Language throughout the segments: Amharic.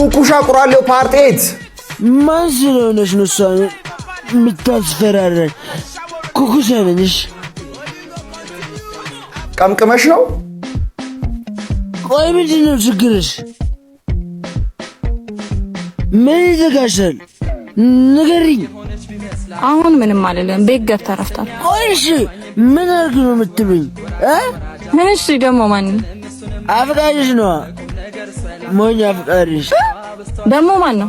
ኩኩሻ ቁራሌው ፓርት 8 ማን ስለሆነሽ ነው እሷን የምታስፈራራኝ? ኩኩሻ ነሽ። ቀምቅመሽ ነው? ቆይ ምንድን ነው ችግርሽ? ምን ይዘጋሻል? ንገሪኝ። አሁን ምንም አይደለም። ቤት ገብተህ ረፍታል። ቆይ እሺ ምን አድርግ ነው የምትሉኝ? እሺ ደግሞ ማን አፍቃሪሽ ነው? ሞኝ አፍቃሪሽ ደግሞ ማን ነው?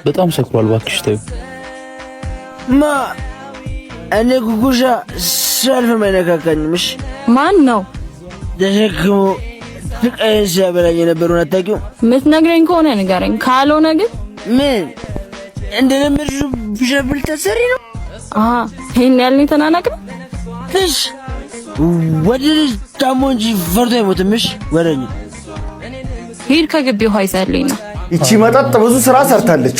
በጣም ሰክሯል። እባክሽ ተይው። እኔ ኩኩሻ ሰልፍ ማይነካካኝምሽ። ማን ነው ተሸክሞ ፍቃዬን ሲያበላኝ የነበረውን አታውቂውም? የምትነግረኝ ከሆነ ንገረኝ፣ ካልሆነ ግን ምን እንደለመድሽ ብሸብል ተሰሪ ነው? ይሄን ያልኝ ተናናቅ ነው። እሺ ወደ ልጅ ታሞ እንጂ ፈርቶ አይሞትምሽ። ወረኝ ሂድ፣ ከግቢው ውሃ ይዘህልኝ ነው። ይቺ መጠጥ ብዙ ስራ ሰርታለች።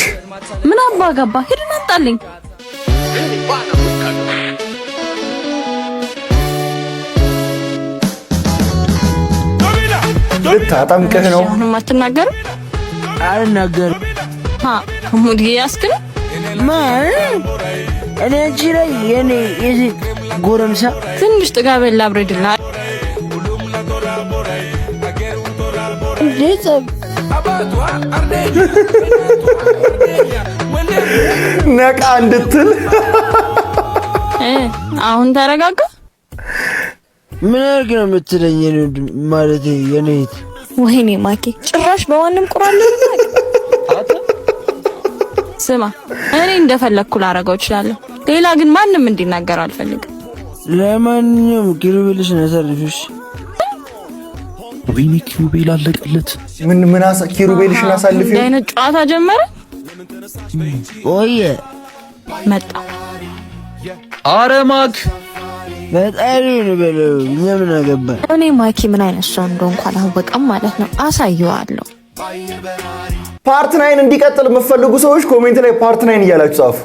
ምን አባ ገባ? ሂድና አምጣልኝ። ልታጠምቅህ ነው? አሁንም አትናገርም? አልናገርም። ሙድ ያስክል ማን? እኔ አንቺ ላይ የኔ የዚህ ጎረምሳ ትንሽ ጥጋቤን ላብረድልህ። እንዴት ነቃ እንድትል አሁን ተረጋጋ። ምን አድርግ ነው የምትለኝ? ማለት የኔ እህት። ወይኔ ማኪ ጭራሽ በዋንም ቁራል። ስማ እኔ እንደፈለኩ ላረጋው እችላለሁ። ሌላ ግን ማንንም እንዲናገር አልፈልግም። ለማንኛውም ኪሩቤልሽን አሳልፊሽ። ወይኔ ኪሩቤል አለቀለት። ምን ኪሩቤልሽን አሳልፊ። እንደ አይነት ጨዋታ ጀመረ። ቆየ መጣ። አረማክ በጣሪውን በለው። ምን አገባን? እኔ ማኪ ምን አይነት ሰው እንደሆንኩ አላወቀም ማለት ነው። አሳየዋለሁ። ፓርት 9 እንዲቀጥል የምትፈልጉ ሰዎች ኮሜንት ላይ ፓርት 9 እያላችሁ ጻፉ።